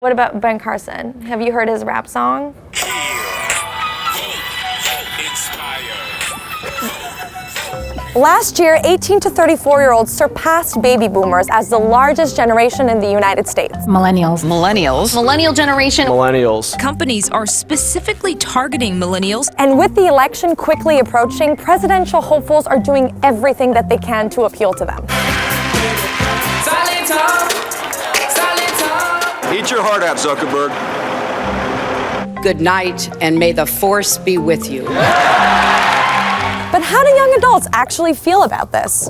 What about Ben Carson? Have you heard his rap song? Last year, 18 to 34-year-olds surpassed baby boomers as the largest generation in the United States. Millennials. Millennial generation. Millennials. Companies are specifically targeting millennials. And with the election quickly approaching, presidential hopefuls are doing everything that they can to appeal to them. Eat your heart out, Zuckerberg. Good night, and may the force be with you. But how do young adults actually feel about this?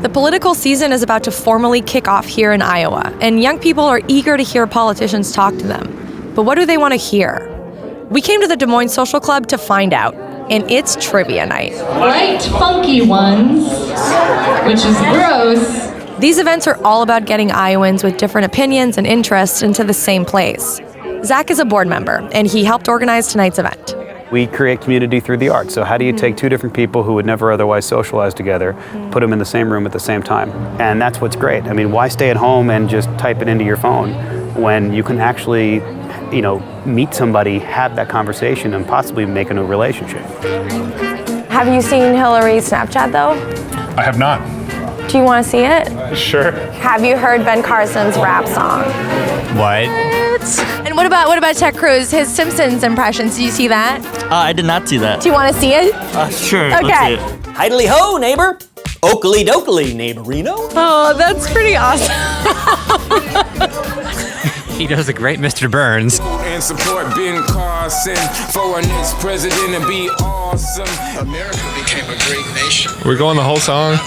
The political season is about to formally kick off here in Iowa, and young people are eager to hear politicians talk to them. But what do they want to hear? We came to the Des Moines Social Club to find out, and it's trivia night. Light, funky ones, which is gross. These events are all about getting Iowans with different opinions and interests into the same place. Zach is a board member, and he helped organize tonight's event. We create community through the arts. So how do you take two different people who would never otherwise socialize together, put them in the same room at the same time? And that's what's great. I mean, why stay at home and just type it into your phone when you can actually, meet somebody, have that conversation, and possibly make a new relationship? Have you seen Hillary's Snapchat, though? I have not. Do you want to see it? Sure. Have you heard Ben Carson's rap song? What? And what about Ted Cruz, his Simpsons impressions? Did you see that? I did not see that. Do you want to see it? Sure. Okay. Let's see it. Idly ho, neighbor. Oakley dokley, neighborino. Oh, that's pretty awesome. He does a great Mr. Burns. And support Ben Carson for our next president and be awesome. America became a great nation. We're going the whole song?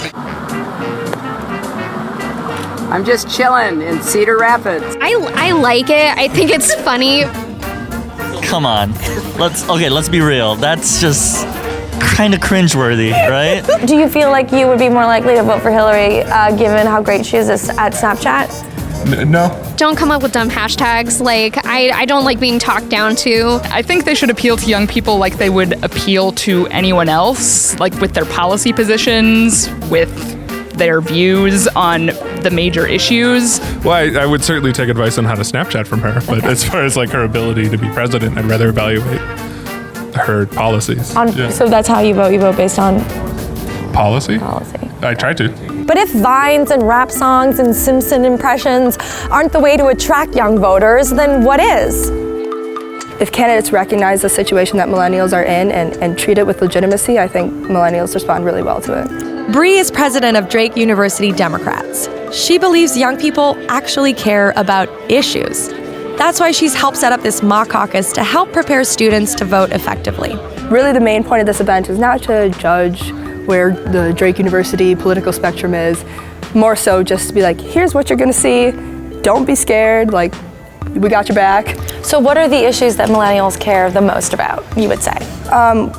I'm just chilling in Cedar Rapids. I like it. I think it's funny. Come on. Let's be real. That's just kind of cringeworthy, right? Do you feel like you would be more likely to vote for Hillary given how great she is at Snapchat? No. Don't come up with dumb hashtags. I don't like being talked down to. I think they should appeal to young people like they would appeal to anyone else, like with their policy positions, with their views on the major issues. Well, I would certainly take advice on how to Snapchat from her, but as far as her ability to be president, I'd rather evaluate her policies. So that's how you vote? You vote based on policy? I try to. But if vines and rap songs and Simpson impressions aren't the way to attract young voters, then what is? If candidates recognize the situation that millennials are in and treat it with legitimacy, I think millennials respond really well to it. Bree is president of Drake University Democrats. She believes young people actually care about issues. That's why she's helped set up this mock caucus to help prepare students to vote effectively. Really, the main point of this event is not to judge where the Drake University political spectrum is, more so just to be like, here's what you're gonna see, don't be scared, we got your back. So what are the issues that millennials care the most about, you would say?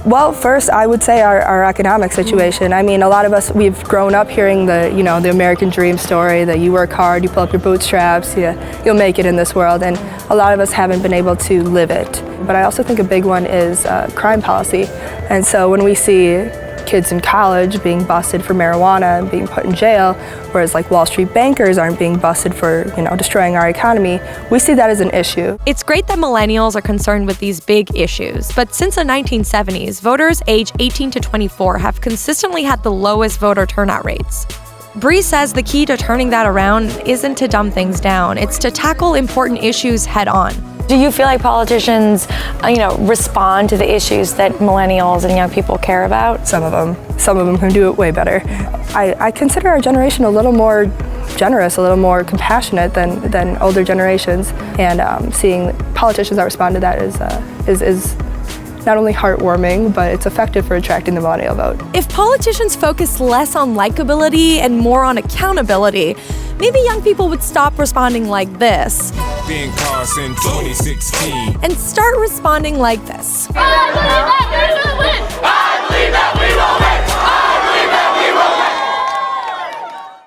Well, first, I would say our economic situation. I mean, a lot of us, we've grown up hearing the American dream story, that you work hard, you pull up your bootstraps, you'll make it in this world, and a lot of us haven't been able to live it. But I also think a big one is crime policy. And so when we see kids in college being busted for marijuana and being put in jail, whereas Wall Street bankers aren't being busted for, destroying our economy, we see that as an issue. It's great that millennials are concerned with these big issues, but since the 1970s, voters age 18 to 24 have consistently had the lowest voter turnout rates. Bree says the key to turning that around isn't to dumb things down, it's to tackle important issues head on. Do you feel like politicians, respond to the issues that millennials and young people care about? Some of them can do it way better. I consider our generation a little more generous, a little more compassionate than older generations, and seeing politicians that respond to that is not only heartwarming, but it's effective for attracting the millennial vote. If politicians focus less on likability and more on accountability, maybe young people would stop responding like this. Ben Carson 2016. And start responding like this. I